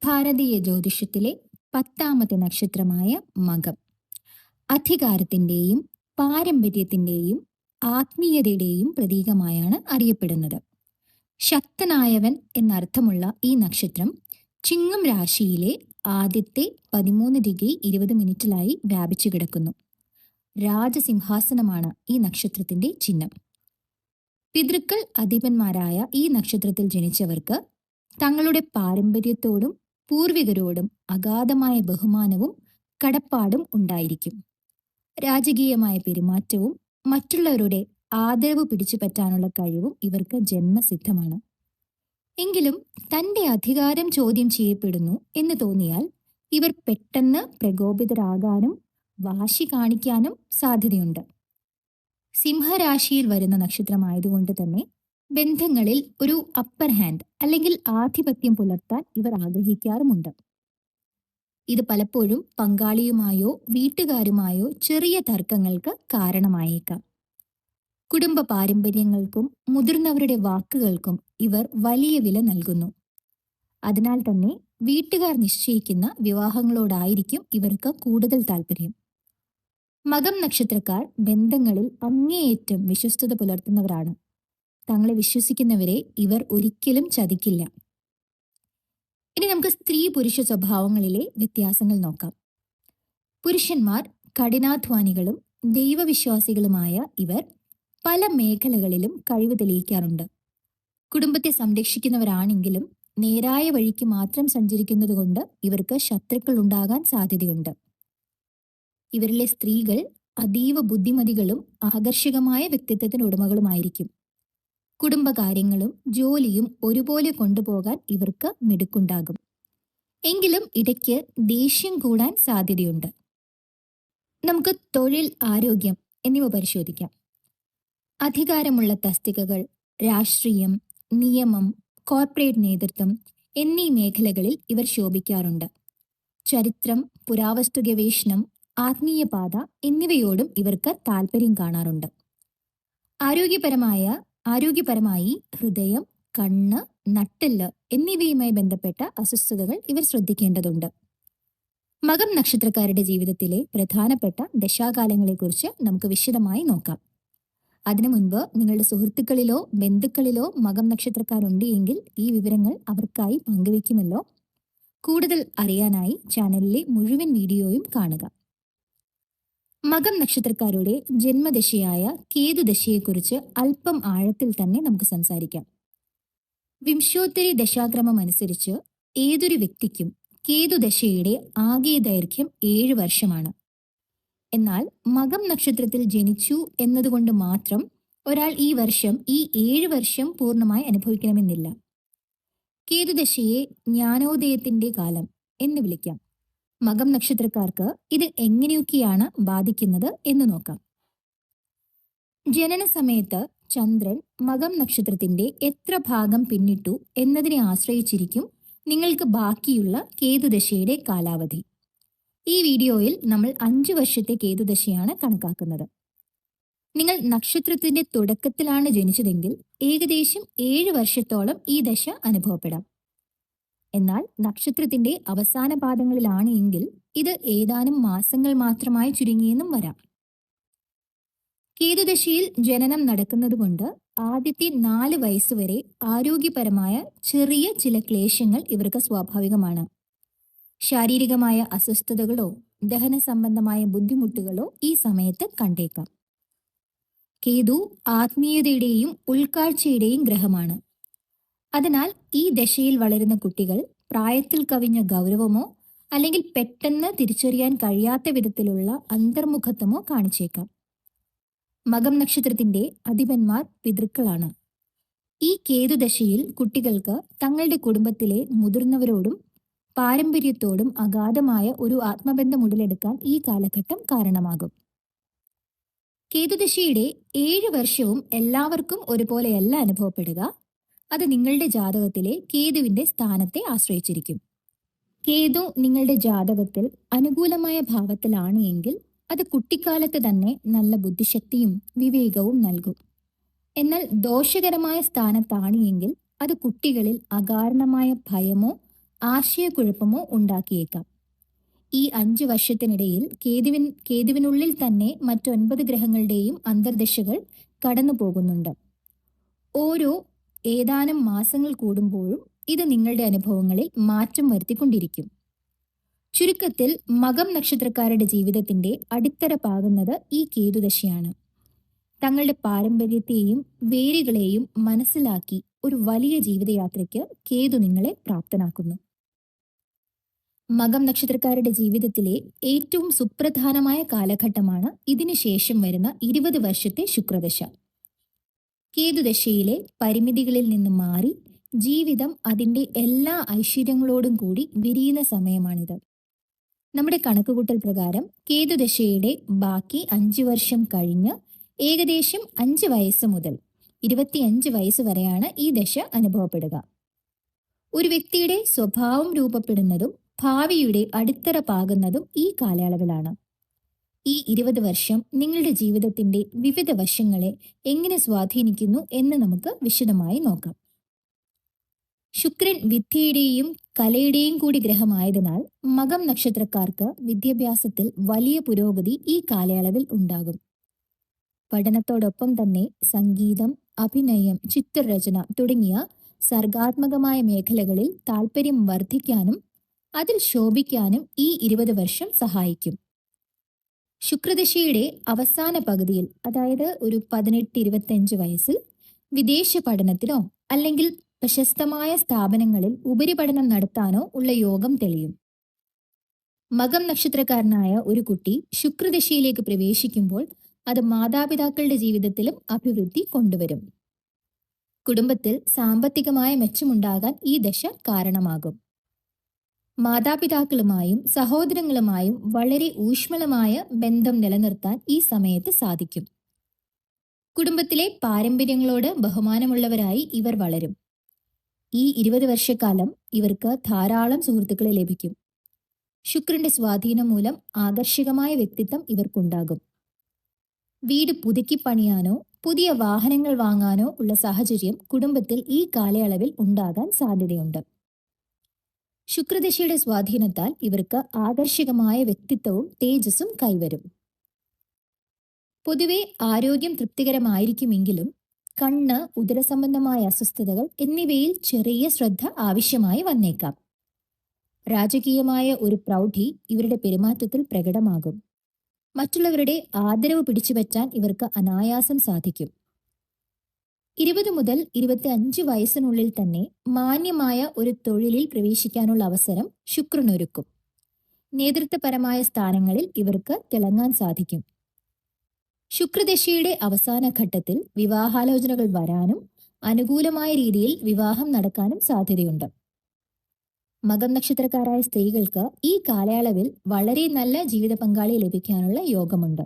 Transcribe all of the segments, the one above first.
ഭാരതീയ ജ്യോതിഷത്തിലെ 10ാമത്തെ നക്ഷത്രമായ മകം അധികാരത്തിന്റെയും പാരമ്പര്യത്തിന്റെയും ആത്മീയതയുടെയും പ്രതീകമായാണ് അറിയപ്പെടുന്നത്. ശക്തനായവൻ എന്നർത്ഥമുള്ള ഈ നക്ഷത്രം ചിങ്ങം രാശിയിലെ ആദ്യത്തെ 13°20' വ്യാപിച്ചു കിടക്കുന്നു. രാജസിംഹാസനമാണ് ഈ നക്ഷത്രത്തിന്റെ ചിഹ്നം. പിതൃക്കൾ അധിപന്മാരായ ഈ നക്ഷത്രത്തിൽ ജനിച്ചവർക്ക് തങ്ങളുടെ പാരമ്പര്യത്തോടും പൂർവികരോടും അഗാധമായ ബഹുമാനവും കടപ്പാടും ഉണ്ടായിരിക്കും. രാജകീയമായ പെരുമാറ്റവും മറ്റുള്ളവരുടെ ആദരവ് പിടിച്ചുപറ്റാനുള്ള കഴിവും ഇവർക്ക് ജന്മസിദ്ധമാണ്. എങ്കിലും തന്റെ അധികാരം ചോദ്യം ചെയ്യപ്പെടുന്നു എന്ന് തോന്നിയാൽ ഇവർ പെട്ടെന്ന് പ്രകോപിതരാകാനും വാശി കാണിക്കാനും സാധ്യതയുണ്ട്. സിംഹരാശിയിൽ വരുന്ന നക്ഷത്രമായതുകൊണ്ട് തന്നെ ബന്ധങ്ങളിൽ ഒരു അപ്പർ ഹാൻഡ് അല്ലെങ്കിൽ ആധിപത്യം പുലർത്താൻ ഇവർ ആഗ്രഹിക്കാറുമുണ്ട്. ഇത് പലപ്പോഴും പങ്കാളിയുമായോ വീട്ടുകാരുമായോ ചെറിയ തർക്കങ്ങൾക്ക് കാരണമായേക്കാം. കുടുംബ പാരമ്പര്യങ്ങൾക്കും മുതിർന്നവരുടെ വാക്കുകൾക്കും ഇവർ വലിയ വില നൽകുന്നു. അതിനാൽ തന്നെ വീട്ടുകാർ നിശ്ചയിക്കുന്ന വിവാഹങ്ങളോടായിരിക്കും ഇവർക്ക് കൂടുതൽ താല്പര്യം. മകം നക്ഷത്രക്കാർ ബന്ധങ്ങളിൽ അങ്ങേയറ്റം വിശ്വസ്തത പുലർത്തുന്നവരാണ്. തങ്ങളെ വിശ്വസിക്കുന്നവരെ ഇവർ ഒരിക്കലും ചതിക്കില്ല. ഇനി നമുക്ക് സ്ത്രീ പുരുഷ സ്വഭാവങ്ങളിലെ വ്യത്യാസങ്ങൾ നോക്കാം. പുരുഷന്മാർ കഠിനാധ്വാനികളും ദൈവവിശ്വാസികളുമായ ഇവർ പല മേഖലകളിലും കഴിവ് തെളിയിക്കാറുണ്ട്. കുടുംബത്തെ സംരക്ഷിക്കുന്നവരാണെങ്കിലും നേരായ വഴിക്ക് മാത്രം സഞ്ചരിക്കുന്നതുകൊണ്ട് ഇവർക്ക് ശത്രുക്കൾ ഉണ്ടാകാൻ സാധ്യതയുണ്ട്. ഇവരിലെ സ്ത്രീകൾ അതീവ ബുദ്ധിമതികളും ആകർഷകമായ വ്യക്തിത്വത്തിന് ഉടമകളുമായിരിക്കും. കുടുംബകാര്യങ്ങളും ജോലിയും ഒരുപോലെ കൊണ്ടുപോകാൻ ഇവർക്ക് മിടുക്കുണ്ടാകും. എങ്കിലും ഇടയ്ക്ക് ദേഷ്യം കൂടാൻ സാധ്യതയുണ്ട്. നമുക്ക് തൊഴിൽ, ആരോഗ്യം എന്നിവ പരിശോധിക്കാം. അധികാരമുള്ള തസ്തികകൾ, രാഷ്ട്രീയം, നിയമം, കോർപ്പറേറ്റ് നേതൃത്വം എന്നീ മേഖലകളിൽ ഇവർ ശോഭിക്കാറുണ്ട്. ചരിത്രം, പുരാവസ്തു ഗവേഷണം, ആത്മീയപാത എന്നിവയോടും ഇവർക്ക് താല്പര്യം കാണാറുണ്ട്. ആരോഗ്യപരമായി ഹൃദയം, കണ്ണ്, നട്ടെല്ല് എന്നിവയുമായി ബന്ധപ്പെട്ട അസ്വസ്ഥതകൾ ഇവർ ശ്രദ്ധിക്കേണ്ടതുണ്ട്. മകം നക്ഷത്രക്കാരുടെ ജീവിതത്തിലെ പ്രധാനപ്പെട്ട ദശാകാലങ്ങളെക്കുറിച്ച് നമുക്ക് വിശദമായി നോക്കാം. അതിനു മുൻപ് നിങ്ങളുടെ സുഹൃത്തുക്കളിലോ ബന്ധുക്കളിലോ മകം നക്ഷത്രക്കാരുണ്ട് എങ്കിൽ ഈ വിവരങ്ങൾ അവർക്കായി പങ്കുവയ്ക്കുമല്ലോ. കൂടുതൽ അറിയാനായി ചാനലിലെ മുഴുവൻ വീഡിയോയും കാണുക. മകം നക്ഷത്രക്കാരുടെ ജന്മദശയായ കേതുദശയെക്കുറിച്ച് അല്പം ആഴത്തിൽ തന്നെ നമുക്ക് സംസാരിക്കാം. വിംശോത്തരി ദശാക്രമം അനുസരിച്ച് ഏതൊരു വ്യക്തിക്കും കേതുദശയുടെ ആകെ ദൈർഘ്യം 7 വർഷമാണ്. എന്നാൽ മകം നക്ഷത്രത്തിൽ ജനിച്ചു എന്നതുകൊണ്ട് മാത്രം ഒരാൾ ഈ 7 വർഷം പൂർണ്ണമായി അനുഭവിക്കണമെന്നില്ല. കേതുദശയെ ജ്ഞാനോദയത്തിന്റെ കാലം എന്ന് വിളിക്കാം. മകം നക്ഷത്രക്കാർക്ക് ഇത് എങ്ങനെയൊക്കെയാണ് ബാധിക്കുന്നത് എന്ന് നോക്കാം. ജനന സമയത്ത് ചന്ദ്രൻ മകം നക്ഷത്രത്തിന്റെ എത്ര ഭാഗം പിന്നിട്ടു എന്നതിനെ ആശ്രയിച്ചിരിക്കും നിങ്ങൾക്ക് ബാക്കിയുള്ള കേതുദശയുടെ കാലാവധി. ഈ വീഡിയോയിൽ നമ്മൾ 5 വർഷത്തെ കേതുദശയാണ് കണക്കാക്കുന്നത്. നിങ്ങൾ നക്ഷത്രത്തിന്റെ തുടക്കത്തിലാണ് ജനിച്ചതെങ്കിൽ ഏകദേശം 7 വർഷത്തോളം ഈ ദശ അനുഭവപ്പെടാം. എന്നാൽ നക്ഷത്രത്തിന്റെ അവസാന പാദങ്ങളിലാണ് എങ്കിൽ ഇത് ഏതാനും മാസങ്ങൾ മാത്രമായി ചുരുങ്ങിയെന്നും വരാം. കേതുദശയിൽ ജനനം നടക്കുന്നതുകൊണ്ട് ആദ്യത്തെ 4 വയസ്സുവരെ ആരോഗ്യപരമായ ചെറിയ ചില ക്ലേശങ്ങൾ ഇവർക്ക് സ്വാഭാവികമാണ്. ശാരീരികമായ അസ്വസ്ഥതകളോ ദഹന സംബന്ധമായ ബുദ്ധിമുട്ടുകളോ ഈ സമയത്ത് കണ്ടേക്കാം. കേതു ആത്മീയതയുടെയും ഉൾക്കാഴ്ചയുടെയും ഗ്രഹമാണ്. അതിനാൽ ഈ ദശയിൽ വളരുന്ന കുട്ടികൾ പ്രായത്തിൽ കവിഞ്ഞ ഗൗരവമോ അല്ലെങ്കിൽ പെട്ടെന്ന് തിരിച്ചറിയാൻ കഴിയാത്ത വിധത്തിലുള്ള അന്തർമുഖത്വമോ കാണിച്ചേക്കാം. മകം നക്ഷത്രത്തിന്റെ അധിപന്മാർ പിതൃക്കളാണ്. ഈ കേതുദശയിൽ കുട്ടികൾക്ക് തങ്ങളുടെ കുടുംബത്തിലെ മുതിർന്നവരോടും പാരമ്പര്യത്തോടും അഗാധമായ ഒരു ആത്മബന്ധം ഉടലെടുക്കാൻ ഈ കാലഘട്ടം കാരണമാകും. കേതുദശയുടെ 7 വർഷവും എല്ലാവർക്കും ഒരുപോലെയല്ല അനുഭവപ്പെടുക. അത് നിങ്ങളുടെ ജാതകത്തിലെ കേതുവിന്റെ സ്ഥാനത്തെ ആശ്രയിച്ചിരിക്കും. കേതു നിങ്ങളുടെ ജാതകത്തിൽ അനുകൂലമായ ഭാവത്തിലാണ് എങ്കിൽ അത് കുട്ടിക്കാലത്ത് തന്നെ നല്ല ബുദ്ധിശക്തിയും വിവേകവും നൽകും. എന്നാൽ ദോഷകരമായ സ്ഥാനത്താണ് എങ്കിൽ അത് കുട്ടികളിൽ അകാരണമായ ഭയമോ ആശയക്കുഴപ്പമോ ഉണ്ടാക്കിയേക്കാം. ഈ 5 വർഷത്തിനിടയിൽ കേതുവിനുള്ളിൽ തന്നെ മറ്റ് 9 ഗ്രഹങ്ങളുടെയും അന്തർദശകൾ കടന്നു പോകുന്നുണ്ട്. ഓരോ ഏതാനും മാസങ്ങൾ കൂടുമ്പോഴും ഇത് നിങ്ങളുടെ അനുഭവങ്ങളിൽ മാറ്റം വരുത്തിക്കൊണ്ടിരിക്കും. ചുരുക്കത്തിൽ മകം നക്ഷത്രക്കാരുടെ ജീവിതത്തിന്റെ അടിത്തറ പാകുന്നത് ഈ കേതുദശയാണ്. തങ്ങളുടെ പാരമ്പര്യത്തെയും വേരുകളെയും മനസ്സിലാക്കി ഒരു വലിയ ജീവിതയാത്രയ്ക്ക് കേതു നിങ്ങളെ പ്രാപ്തനാക്കുന്നു. മകം നക്ഷത്രക്കാരുടെ ജീവിതത്തിലെ ഏറ്റവും സുപ്രധാനമായ കാലഘട്ടമാണ് ഇതിനു ശേഷം വരുന്ന 20 വർഷത്തെ ശുക്രദശ. കേതുദശയിലെ പരിമിതികളിൽ നിന്ന് മാറി ജീവിതം അതിൻ്റെ എല്ലാ ഐശ്വര്യങ്ങളോടും കൂടി വിരിയുന്ന സമയമാണിത്. നമ്മുടെ കണക്കുകൂട്ടൽ പ്രകാരം കേതുദശയുടെ ബാക്കി 5 വർഷം കഴിഞ്ഞ് ഏകദേശം 5 വയസ്സ് മുതൽ 25 വയസ്സ് വരെയാണ് ഈ ദശ അനുഭവപ്പെടുക. ഒരു വ്യക്തിയുടെ സ്വഭാവം രൂപപ്പെടുന്നതും ഭാവിയുടെ അടിത്തറ പാകുന്നതും ഈ കാലയളവിലാണ്. ഈ 20 വർഷം നിങ്ങളുടെ ജീവിതത്തിന്റെ വിവിധ വശങ്ങളെ എങ്ങനെ സ്വാധീനിക്കുന്നു എന്ന് നമുക്ക് വിശദമായി നോക്കാം. ശുക്രൻ വിദ്യയുടെയും കലയുടെയും കൂടി ഗ്രഹമായതിനാൽ മകം നക്ഷത്രക്കാർക്ക് വിദ്യാഭ്യാസത്തിൽ വലിയ പുരോഗതി ഈ കാലയളവിൽ ഉണ്ടാകും. പഠനത്തോടൊപ്പം തന്നെ സംഗീതം, അഭിനയം, ചിത്രരചന തുടങ്ങിയ സർഗാത്മകമായ മേഖലകളിൽ താല്പര്യം വർദ്ധിക്കാനും അതിൽ ശോഭിക്കാനും ഈ 20 വർഷം സഹായിക്കും. ശുക്രദശയുടെ അവസാന പകുതിയിൽ, അതായത് ഒരു 18-25 വയസ്സിൽ വിദേശ പഠനത്തിനോ അല്ലെങ്കിൽ പ്രശസ്തമായ സ്ഥാപനങ്ങളിൽ ഉപരിപഠനം നടത്താനോ ഉള്ള യോഗം തെളിയും. മകം നക്ഷത്രക്കാരനായ ഒരു കുട്ടി ശുക്രദശയിലേക്ക് പ്രവേശിക്കുമ്പോൾ അത് മാതാപിതാക്കളുടെ ജീവിതത്തിലും അഭിവൃദ്ധി കൊണ്ടുവരും. കുടുംബത്തിൽ സാമ്പത്തികമായ മെച്ചമുണ്ടാകാൻ ഈ ദശ കാരണമാകും. മാതാപിതാക്കളുമായും സഹോദരങ്ങളുമായും വളരെ ഊഷ്മളമായ ബന്ധം നിലനിർത്താൻ ഈ സമയത്ത് സാധിക്കും. കുടുംബത്തിലെ പാരമ്പര്യങ്ങളോട് ബഹുമാനമുള്ളവരായി ഇവർ വളരും. ഈ 20 വർഷക്കാലം ഇവർക്ക് ധാരാളം സുഹൃത്തുക്കളെ ലഭിക്കും. ശുക്രന്റെ സ്വാധീനം മൂലം ആകർഷകമായ വ്യക്തിത്വം ഇവർക്കുണ്ടാകും. വീട് പുതുക്കി പണിയാനോ പുതിയ വാഹനങ്ങൾ വാങ്ങാനോ ഉള്ള സാഹചര്യം കുടുംബത്തിൽ ഈ കാലയളവിൽ ഉണ്ടാകാൻ സാധ്യതയുണ്ട്. ശുക്രദശയുടെ സ്വാധീനത്താൽ ഇവർക്ക് ആകർഷകമായ വ്യക്തിത്വവും തേജസ്സും കൈവരും. പൊതുവെ ആരോഗ്യം തൃപ്തികരമായിരിക്കുമെങ്കിലും കണ്ണ്, ഉദരസംബന്ധമായ അസ്വസ്ഥതകൾ എന്നിവയിൽ ചെറിയ ശ്രദ്ധ ആവശ്യമായി വന്നേക്കാം. രാജകീയമായ ഒരു പ്രൗഢി ഇവരുടെ പെരുമാറ്റത്തിൽ പ്രകടമാകും. മറ്റുള്ളവരുടെ ആദരവ് പിടിച്ചുപറ്റാൻ ഇവർക്ക് അനായാസം സാധിക്കും. 20 മുതൽ 25 വയസ്സിനുള്ളിൽ തന്നെ മാന്യമായ ഒരു തൊഴിലിൽ പ്രവേശിക്കാനുള്ള അവസരം ശുക്രനൊരുക്കും. നേതൃത്വപരമായ സ്ഥാനങ്ങളിൽ ഇവർക്ക് തിളങ്ങാൻ സാധിക്കും. ശുക്രദശയുടെ അവസാന ഘട്ടത്തിൽ വിവാഹാലോചനകൾ വരാനും അനുകൂലമായ രീതിയിൽ വിവാഹം നടക്കാനും സാധ്യതയുണ്ട്. മകം നക്ഷത്രക്കാരായ സ്ത്രീകൾക്ക് ഈ കാലയളവിൽ വളരെ നല്ല ജീവിത പങ്കാളിയെ ലഭിക്കാനുള്ള യോഗമുണ്ട്.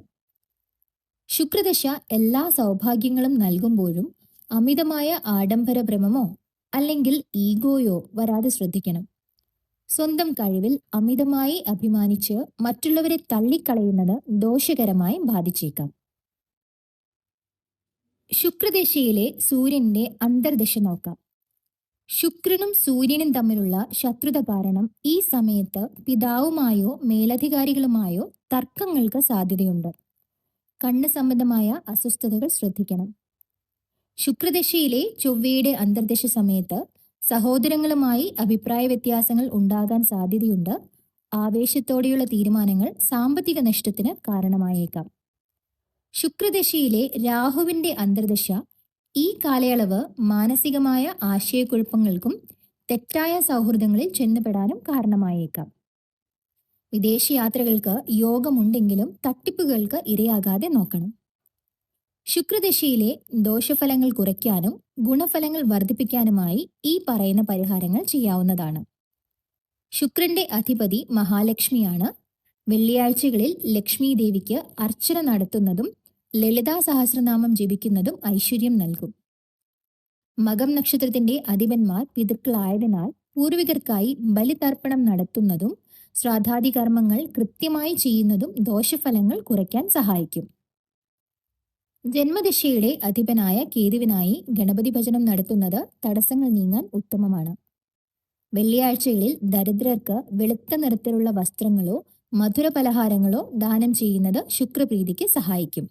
ശുക്രദശ എല്ലാ സൗഭാഗ്യങ്ങളും നൽകുമ്പോഴും അമിതമായ ആഡംബര ഭ്രമമോ അല്ലെങ്കിൽ ഈഗോയോ വരാതെ ശ്രദ്ധിക്കണം. സ്വന്തം കഴിവിൽ അമിതമായി അഭിമാനിച്ച് മറ്റുള്ളവരെ തള്ളിക്കളയുന്നത് ദോഷകരമായി ബാധിച്ചേക്കാം. ശുക്രദശയിലെ സൂര്യന്റെ അന്തർദശ നോക്കാം. ശുക്രനും സൂര്യനും തമ്മിലുള്ള ശത്രുത കാരണം ഈ സമയത്ത് പിതാവുമായോ മേലധികാരികളുമായോ തർക്കങ്ങൾക്ക് സാധ്യതയുണ്ട്. കണ്ണ് സംബന്ധമായ അസ്വസ്ഥതകൾ ശ്രദ്ധിക്കണം. ശുക്രദശയിലെ ചൊവ്വയുടെ അന്തർദശ സമയത്ത് സഹോദരങ്ങളുമായി അഭിപ്രായ വ്യത്യാസങ്ങൾ ഉണ്ടാകാൻ സാധ്യതയുണ്ട്. ആവേശത്തോടെയുള്ള തീരുമാനങ്ങൾ സാമ്പത്തിക നഷ്ടത്തിന് കാരണമായേക്കാം. ശുക്രദശയിലെ രാഹുവിന്റെ അന്തർദശ ഈ കാലയളവ് മാനസികമായ ആശയക്കുഴപ്പങ്ങൾക്കും തെറ്റായ സൗഹൃദങ്ങളിൽ ചെന്നുപെടാനും കാരണമായേക്കാം. വിദേശയാത്രകൾക്ക് യോഗമുണ്ടെങ്കിലും തട്ടിപ്പുകൾക്ക് ഇരയാകാതെ നോക്കണം. ശുക്രദശയിലെ ദോഷഫലങ്ങൾ കുറയ്ക്കാനും ഗുണഫലങ്ങൾ വർദ്ധിപ്പിക്കാനുമായി ഈ പറയുന്ന പരിഹാരങ്ങൾ ചെയ്യാവുന്നതാണ്. ശുക്രന്റെ അധിപതി മഹാലക്ഷ്മിയാണ്. വെള്ളിയാഴ്ചകളിൽ ലക്ഷ്മി ദേവിക്ക് അർച്ചന നടത്തുന്നതും ലളിതാ സഹസ്രനാമം ജപിക്കുന്നതും ഐശ്വര്യം നൽകും. മകം നക്ഷത്രത്തിന്റെ അധിപന്മാർ പിതൃക്കളായതിനാൽ പൂർവികർക്കായി ബലിതർപ്പണം നടത്തുന്നതും ശ്രാദ്ധാദി കർമ്മങ്ങൾ കൃത്യമായി ചെയ്യുന്നതും ദോഷഫലങ്ങൾ കുറയ്ക്കാൻ സഹായിക്കും. ജന്മദശയുടെ അധിപനായ കേതുവിനായി ഗണപതി ഭജനം നടത്തുന്നത് തടസ്സങ്ങൾ നീങ്ങാൻ ഉത്തമമാണ്. വെള്ളിയാഴ്ചകളിൽ ദരിദ്രർക്ക് വെളുത്ത നിറത്തിലുള്ള വസ്ത്രങ്ങളോ മധുര പലഹാരങ്ങളോ ദാനം ചെയ്യുന്നത് ശുക്രപ്രീതിക്ക് സഹായിക്കും.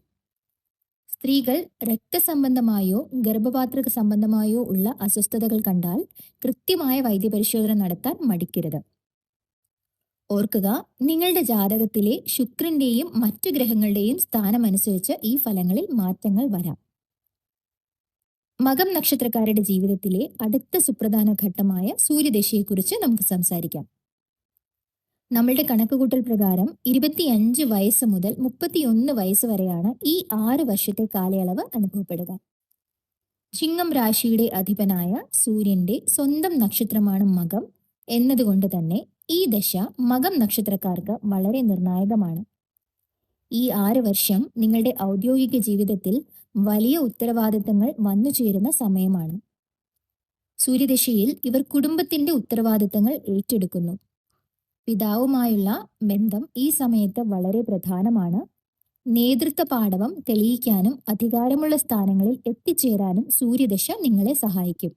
സ്ത്രീകൾ രക്തസംബന്ധമായോ ഗർഭപാത്ര സംബന്ധമായോ ഉള്ള അസ്വസ്ഥതകൾ കണ്ടാൽ കൃത്യമായ വൈദ്യപരിശോധന നടത്താൻ മടിക്കരുത്. ഓർക്കുക, നിങ്ങളുടെ ജാതകത്തിലെ ശുക്രന്റെയും മറ്റു ഗ്രഹങ്ങളുടെയും സ്ഥാനമനുസരിച്ച് ഈ ഫലങ്ങളിൽ മാറ്റങ്ങൾ വരാം. മകം നക്ഷത്രക്കാരുടെ ജീവിതത്തിലെ അടുത്ത സുപ്രധാന ഘട്ടമായ സൂര്യദശയെക്കുറിച്ച് നമുക്ക് സംസാരിക്കാം. നമ്മളുടെ കണക്കുകൂട്ടൽ പ്രകാരം 25 വയസ്സ് മുതൽ 31 വയസ്സ് വരെയാണ് ഈ 6 വർഷത്തെ കാലയളവ് അനുഭവപ്പെടുക. ചിങ്ങം രാശിയുടെ അധിപനായ സൂര്യന്റെ സ്വന്തം നക്ഷത്രമാണ് മകം എന്നതുകൊണ്ട് തന്നെ ഈ ദശ മകം നക്ഷത്രക്കാർക്ക് വളരെ നിർണായകമാണ്. ഈ 6 വർഷം നിങ്ങളുടെ ഔദ്യോഗിക ജീവിതത്തിൽ വലിയ ഉത്തരവാദിത്തങ്ങൾ വന്നു ചേരുന്ന സമയമാണ്. സൂര്യദശയിൽ ഇവർ കുടുംബത്തിന്റെ ഉത്തരവാദിത്തങ്ങൾ ഏറ്റെടുക്കുന്നു. പിതാവുമായുള്ള ബന്ധം ഈ സമയത്ത് വളരെ പ്രധാനമാണ്. നേതൃത്വ പാടവം തെളിയിക്കാനും അധികാരമുള്ള സ്ഥാനങ്ങളിൽ എത്തിച്ചേരാനും സൂര്യദശ നിങ്ങളെ സഹായിക്കും.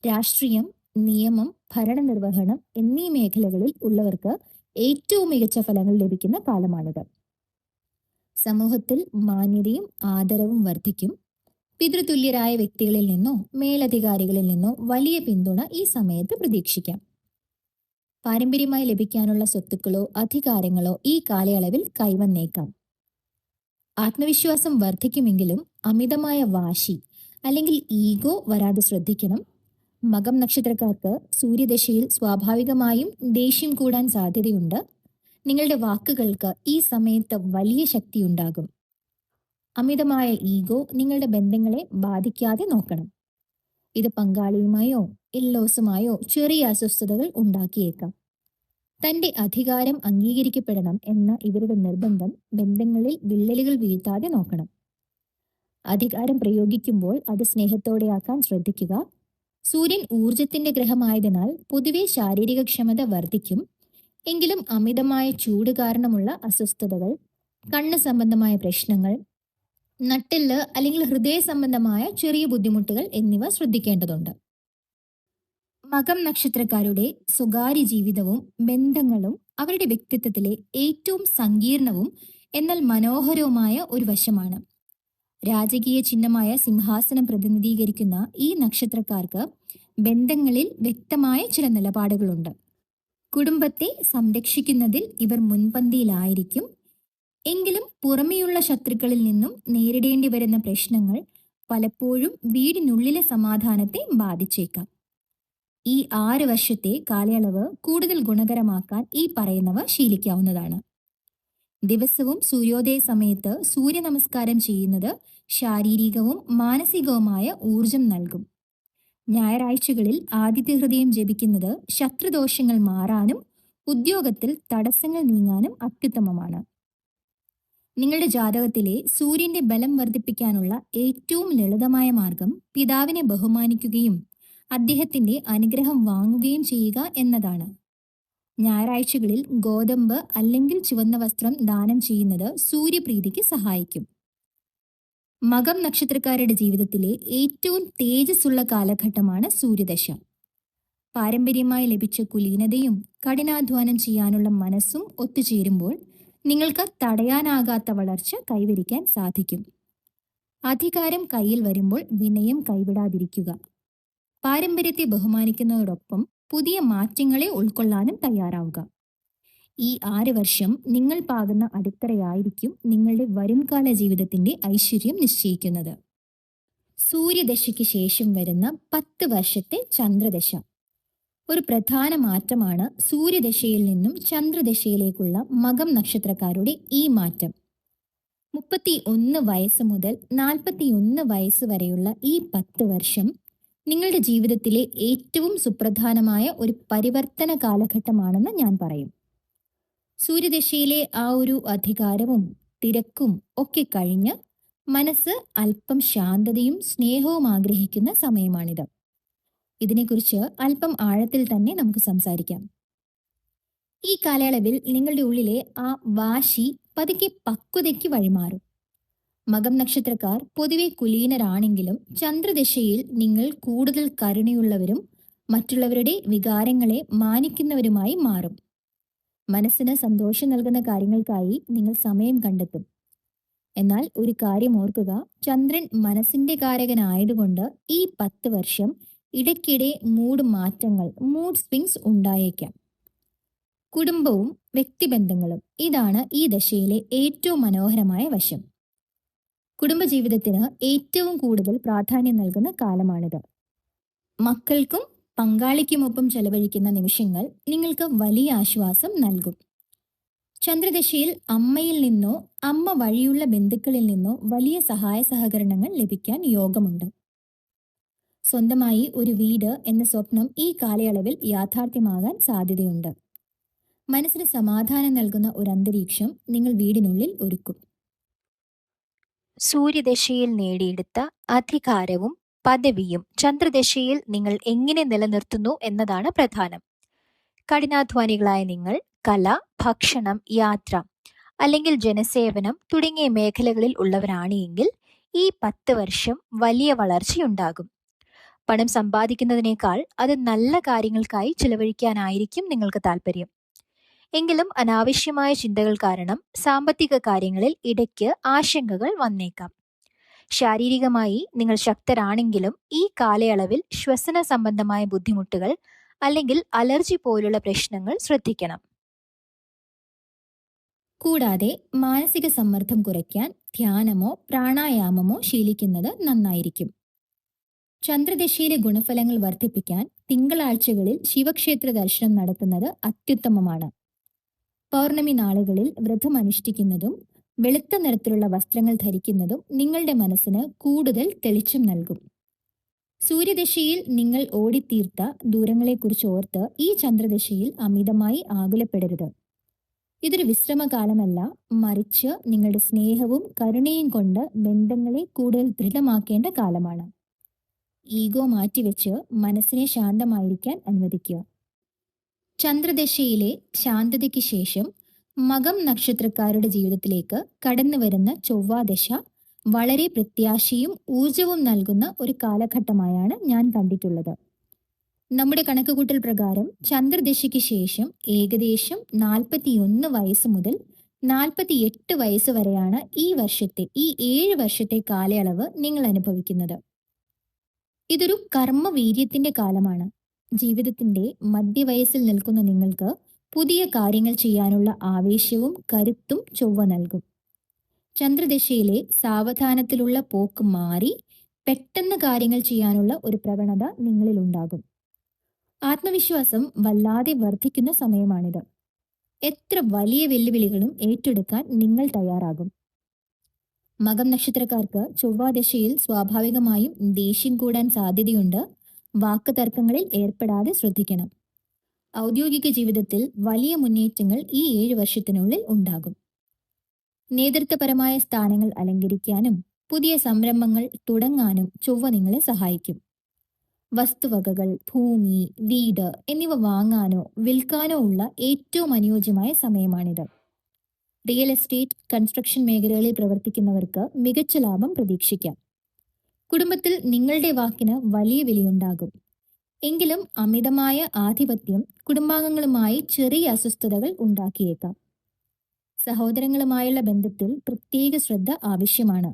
രാഷ്ട്രീയം, നിയമം, ഭരണനിർവഹണം എന്നീ മേഖലകളിൽ ഉള്ളവർക്ക് ഏറ്റവും മികച്ച ഫലങ്ങൾ ലഭിക്കുന്ന കാലമാണിത്. സമൂഹത്തിൽ മാന്യതയും ആദരവും വർദ്ധിക്കും. പിതൃതുല്യരായ വ്യക്തികളിൽ നിന്നോ മേലധികാരികളിൽ നിന്നോ വലിയ പിന്തുണ ഈ സമയത്ത് പ്രതീക്ഷിക്കാം. പാരമ്പര്യമായി ലഭിക്കാനുള്ള സ്വത്തുക്കളോ അധികാരങ്ങളോ ഈ കാലയളവിൽ കൈവന്നേക്കാം. ആത്മവിശ്വാസം വർദ്ധിക്കുമെങ്കിലും അമിതമായ വാശി അല്ലെങ്കിൽ ഈഗോ വരാതെ ശ്രദ്ധിക്കണം. മകം നക്ഷത്രക്കാർക്ക് സൂര്യദശയിൽ സ്വാഭാവികമായും ദേഷ്യം കൂടാൻ സാധ്യതയുണ്ട്. നിങ്ങളുടെ വാക്കുകൾക്ക് ഈ സമയത്ത് വലിയ ശക്തിയുണ്ടാകും. അമിതമായ ഈഗോ നിങ്ങളുടെ ബന്ധങ്ങളെ ബാധിക്കാതെ നോക്കണം. ഇത് പങ്കാളിയുമായോ ഇല്ലോസുമായോ ചെറിയ അസ്വസ്ഥതകൾ ഉണ്ടാക്കിയേക്കാം. തന്റെ അധികാരം അംഗീകരിക്കപ്പെടണം എന്ന ഇവരുടെ നിർബന്ധം ബന്ധങ്ങളിൽ വിള്ളലുകൾ വീഴ്ത്താതെ നോക്കണം. അധികാരം പ്രയോഗിക്കുമ്പോൾ അത് സ്നേഹത്തോടെയാക്കാൻ ശ്രദ്ധിക്കുക. സൂര്യൻ ഊർജത്തിന്റെ ഗ്രഹമായതിനാൽ പൊതുവെ ശാരീരിക ക്ഷമത വർദ്ധിക്കും. എങ്കിലും അമിതമായ ചൂട് കാരണമുള്ള അസ്വസ്ഥതകൾ, കണ്ണ് സംബന്ധമായ പ്രശ്നങ്ങൾ, നട്ടെല്ല് അല്ലെങ്കിൽ ഹൃദയ സംബന്ധമായ ചെറിയ ബുദ്ധിമുട്ടുകൾ എന്നിവ ശ്രദ്ധിക്കേണ്ടതുണ്ട്. മകം നക്ഷത്രക്കാരുടെ സ്വകാര്യ ജീവിതവും ബന്ധങ്ങളും അവരുടെ വ്യക്തിത്വത്തിലെ ഏറ്റവും സങ്കീർണവും എന്നാൽ മനോഹരവുമായ ഒരു വശമാണ്. രാജകീയ ചിഹ്നമായ സിംഹാസനം പ്രതിനിധീകരിക്കുന്ന ഈ നക്ഷത്രക്കാർക്ക് ബന്ധങ്ങളിൽ വ്യക്തമായ ചില നിലപാടുകളുണ്ട്. കുടുംബത്തെ സംരക്ഷിക്കുന്നതിൽ ഇവർ മുൻപന്തിയിലായിരിക്കും. എങ്കിലും പുറമെയുള്ള ശത്രുക്കളിൽ നിന്നും നേരിടേണ്ടി വരുന്ന പ്രശ്നങ്ങൾ പലപ്പോഴും വീടിനുള്ളിലെ സമാധാനത്തെ ബാധിച്ചേക്കാം. ഈ 6 വർഷത്തെ കാലയളവ് കൂടുതൽ ഗുണകരമാക്കാൻ ഈ പറയുന്നവ ശീലിക്കാവുന്നതാണ്. ദിവസവും സൂര്യോദയ സമയത്ത് സൂര്യ നമസ്കാരം ചെയ്യുന്നത് ശാരീരികവും മാനസികവുമായ ഊർജം നൽകും. ഞായറാഴ്ചകളിൽ ആദിത്യ ഹൃദയം ജപിക്കുന്നത് ശത്രുദോഷങ്ങൾ മാറാനും ഉദ്യോഗത്തിൽ തടസ്സങ്ങൾ നീങ്ങാനും അത്യുത്തമമാണ്. നിങ്ങളുടെ ജാതകത്തിലെ സൂര്യന്റെ ബലം വർദ്ധിപ്പിക്കാനുള്ള ഏറ്റവും ലളിതമായ മാർഗം പിതാവിനെ ബഹുമാനിക്കുകയും അദ്ദേഹത്തിന്റെ അനുഗ്രഹം വാങ്ങുകയും ചെയ്യുക എന്നതാണ്. ഞായറാഴ്ചകളിൽ ഗോതമ്പ് അല്ലെങ്കിൽ ചുവന്ന വസ്ത്രം ദാനം ചെയ്യുന്നത് സൂര്യപ്രീതിക്ക് സഹായിക്കും. മകം നക്ഷത്രക്കാരുടെ ജീവിതത്തിലെ ഏറ്റവും തേജസ്സുള്ള കാലഘട്ടമാണ് സൂര്യദശ. പാരമ്പര്യമായി ലഭിച്ച കുലീനതയും കഠിനാധ്വാനം ചെയ്യാനുള്ള മനസ്സും ഒത്തുചേരുമ്പോൾ നിങ്ങൾക്ക് തടയാനാകാത്ത വളർച്ച കൈവരിക്കാൻ സാധിക്കും. അധികാരം കയ്യിൽ വരുമ്പോൾ വിനയം കൈവിടാതിരിക്കുക. പാരമ്പര്യത്തെ ബഹുമാനിക്കുന്നതോടൊപ്പം പുതിയ മാറ്റങ്ങളെ ഉൾക്കൊള്ളാനും തയ്യാറാവുക. ഈ 6 വർഷം നിങ്ങൾ പാകുന്ന അടിത്തറയായിരിക്കും നിങ്ങളുടെ വരുംകാല ജീവിതത്തിന്റെ ഐശ്വര്യം നിശ്ചയിക്കുന്നത്. സൂര്യദശയ്ക്ക് ശേഷം വരുന്ന 10 വർഷത്തെ ചന്ദ്രദശ. ഒരു പ്രധാന മാറ്റമാണ് സൂര്യദശയിൽ നിന്നും ചന്ദ്രദശയിലേക്കുള്ള മകം നക്ഷത്രക്കാരുടെ ഈ മാറ്റം. 31 വയസ്സ് മുതൽ 41 വയസ്സ് വരെയുള്ള ഈ 10 വർഷം നിങ്ങളുടെ ജീവിതത്തിലെ ഏറ്റവും സുപ്രധാനമായ ഒരു പരിവർത്തന കാലഘട്ടമാണെന്ന് ഞാൻ പറയും. സൂര്യദശയിലെ ആ ഒരു അധികാരവും തിരക്കും ഒക്കെ കഴിഞ്ഞ് മനസ്സ് അല്പം ശാന്തതയും സ്നേഹവും ആഗ്രഹിക്കുന്ന സമയമാണിത്. ഇതിനെക്കുറിച്ച് അല്പം ആഴത്തിൽ തന്നെ നമുക്ക് സംസാരിക്കാം. ഈ കാലയളവിൽ നിങ്ങളുടെ ഉള്ളിലെ ആ വാശി പതുക്കെ പക്വതയ്ക്ക് വഴിമാറും. മകം നക്ഷത്രക്കാർ പൊതുവെ കുലീനരാണെങ്കിലും ചന്ദ്രദശയിൽ നിങ്ങൾ കൂടുതൽ കരുണയുള്ളവരും മറ്റുള്ളവരുടെ വികാരങ്ങളെ മാനിക്കുന്നവരുമായി മാറും. മനസ്സിന് സന്തോഷം നൽകുന്ന കാര്യങ്ങൾക്കായി നിങ്ങൾ സമയം കണ്ടെത്തും. എന്നാൽ ഒരു കാര്യം ഓർക്കുക, ചന്ദ്രൻ മനസ്സിന്റെ കാരകനായതുകൊണ്ട് ഈ 10 വർഷം ഇടയ്ക്കിടെ മൂഡ് സ്വിങ്സ് ഉണ്ടായേക്കാം. കുടുംബവും വ്യക്തിബന്ധങ്ങളും ഇതാണ് ഈ ദശയിലെ ഏറ്റവും മനോഹരമായ വശം. കുടുംബജീവിതത്തിന് ഏറ്റവും കൂടുതൽ പ്രാധാന്യം നൽകുന്ന കാലമാണിത്. മക്കൾക്കും പങ്കാളിക്കുമൊപ്പം ചെലവഴിക്കുന്ന നിമിഷങ്ങൾ നിങ്ങൾക്ക് വലിയ ആശ്വാസം നൽകും. ചന്ദ്രദശയിൽ അമ്മയിൽ നിന്നോ അമ്മ വഴിയുള്ള ബന്ധുക്കളിൽ നിന്നോ വലിയ സഹായ സഹകരണങ്ങൾ ലഭിക്കാൻ യോഗമുണ്ട്. സ്വന്തമായി ഒരു വീട് എന്ന സ്വപ്നം ഈ കാലയളവിൽ യാഥാർത്ഥ്യമാകാൻ സാധ്യതയുണ്ട്. മനസ്സിന് സമാധാനം നൽകുന്ന ഒരു അന്തരീക്ഷം നിങ്ങൾ വീടിനുള്ളിൽ ഒരുക്കും. സൂര്യദശയിൽ നേടിയെടുത്ത അധികാരവും പദവിയും ചന്ദ്രദശയിൽ നിങ്ങൾ എങ്ങനെ നിലനിർത്തുന്നു എന്നതാണ് പ്രധാനം. കഠിനാധ്വാനികളായ നിങ്ങൾ കല, ഭക്ഷണം, യാത്ര അല്ലെങ്കിൽ ജനസേവനം തുടങ്ങിയ മേഖലകളിൽ ഉള്ളവരാണ് എങ്കിൽ ഈ 10 വർഷം വലിയ വളർച്ചയുണ്ടാകും. പണം സമ്പാദിക്കുന്നതിനേക്കാൾ അത് നല്ല കാര്യങ്ങൾക്കായി ചിലവഴിക്കാനായിരിക്കും നിങ്ങൾക്ക് താല്പര്യം. എങ്കിലും അനാവശ്യമായ ചിന്തകൾ കാരണം സാമ്പത്തിക കാര്യങ്ങളിൽ ഇടയ്ക്ക് ആശങ്കകൾ വന്നേക്കാം. ശാരീരികമായി നിങ്ങൾ ശക്തരാണെങ്കിലും ഈ കാലയളവിൽ ശ്വസന സംബന്ധമായ ബുദ്ധിമുട്ടുകൾ അല്ലെങ്കിൽ അലർജി പോലുള്ള പ്രശ്നങ്ങൾ ശ്രദ്ധിക്കണം. കൂടാതെ മാനസിക സമ്മർദ്ദം കുറയ്ക്കാൻ ധ്യാനമോ പ്രാണായാമമോ ശീലിക്കുന്നത് നന്നായിരിക്കും. ചന്ദ്രദശയിലെ ഗുണഫലങ്ങൾ വർദ്ധിപ്പിക്കാൻ തിങ്കളാഴ്ചകളിൽ ശിവക്ഷേത്ര ദർശനം നടത്തുന്നത് അത്യുത്തമമാണ്. പൗർണമി നാളുകളിൽ വ്രതം അനുഷ്ഠിക്കുന്നതും വെളുത്ത നിറത്തിലുള്ള വസ്ത്രങ്ങൾ ധരിക്കുന്നതും നിങ്ങളുടെ മനസ്സിന് കൂടുതൽ തെളിച്ചം നൽകും. സൂര്യദശയിൽ നിങ്ങൾ ഓടിത്തീർത്ത ദൂരങ്ങളെക്കുറിച്ച് ഓർത്ത് ഈ ചന്ദ്രദശയിൽ അമിതമായി ആകുലപ്പെടരുത്. ഇതൊരു വിശ്രമകാലമല്ല, മറിച്ച് നിങ്ങളുടെ സ്നേഹവും കരുണയും കൊണ്ട് ബന്ധങ്ങളെ കൂടുതൽ ദൃഢമാക്കേണ്ട കാലമാണ്. ഈഗോ മാറ്റിവെച്ച് മനസ്സിനെ ശാന്തമായിരിക്കാൻ അനുവദിക്കുക. ചന്ദ്രദശയിലെ ശാന്തതയ്ക്ക് ശേഷം മകം നക്ഷത്രക്കാരുടെ ജീവിതത്തിലേക്ക് കടന്നു വരുന്ന ചൊവ്വാദശ വളരെ പ്രത്യാശയും ഊർജവും നൽകുന്ന ഒരു കാലഘട്ടമായാണ് ഞാൻ കണ്ടിട്ടുള്ളത്. നമ്മുടെ കണക്കുകൂട്ടൽ പ്രകാരം ചന്ദ്രദശയ്ക്ക് ശേഷം ഏകദേശം 41 വയസ്സ് മുതൽ 48 വയസ്സ് വരെയാണ് ഈ 7 വർഷത്തെ കാലയളവ് നിങ്ങൾ അനുഭവിക്കുന്നത്. ഇതൊരു കർമ്മവീര്യത്തിന്റെ കാലമാണ്. ജീവിതത്തിന്റെ മധ്യവയസ്സിൽ നിൽക്കുന്ന നിങ്ങൾക്ക് പുതിയ കാര്യങ്ങൾ ചെയ്യാനുള്ള ആവേശവും കരുത്തും ചൊവ്വ നൽകും. ചന്ദ്രദശയിലെ സാവധാനത്തിലുള്ള പോക്ക് മാറി പെട്ടെന്ന് കാര്യങ്ങൾ ചെയ്യാനുള്ള ഒരു പ്രവണത നിങ്ങളിൽ ഉണ്ടാകും. ആത്മവിശ്വാസം വല്ലാതെ വർദ്ധിക്കുന്ന സമയമാണിത്. എത്ര വലിയ വെല്ലുവിളികളും ഏറ്റെടുക്കാൻ നിങ്ങൾ തയ്യാറാകും. മകം നക്ഷത്രക്കാർക്ക് ചൊവ്വാദശയിൽ സ്വാഭാവികമായും ദേഷ്യം കൂടാൻ സാധ്യതയുണ്ട്. വാക്ക് തർക്കങ്ങളിൽ ഏർപ്പെടാതെ ശ്രദ്ധിക്കണം. ഔദ്യോഗിക ജീവിതത്തിൽ വലിയ മുന്നേറ്റങ്ങൾ ഈ 7 വർഷത്തിനുള്ളിൽ ഉണ്ടാകും. നേതൃത്വപരമായ സ്ഥാനങ്ങൾ അലങ്കരിക്കാനും പുതിയ സംരംഭങ്ങൾ തുടങ്ങാനും ചൊവ്വ നിങ്ങളെ സഹായിക്കും. വസ്തുവകകൾ, ഭൂമി, വീട് എന്നിവ വാങ്ങാനോ വിൽക്കാനോ ഉള്ള ഏറ്റവും അനുയോജ്യമായ സമയമാണിത്. റിയൽ എസ്റ്റേറ്റ്, കൺസ്ട്രക്ഷൻ മേഖലകളിൽ പ്രവർത്തിക്കുന്നവർക്ക് മികച്ച ലാഭം പ്രതീക്ഷിക്കാം. കുടുംബത്തിൽ നിങ്ങളുടെ വാക്കിന് വലിയ വിലയുണ്ടാകും. എങ്കിലും അമിതമായ ആധിപത്യം കുടുംബാംഗങ്ങളുമായി ചെറിയ അസ്വസ്ഥതകൾ ഉണ്ടാക്കിയേക്കാം. സഹോദരങ്ങളുമായുള്ള ബന്ധത്തിൽ പ്രത്യേക ശ്രദ്ധ ആവശ്യമാണ്.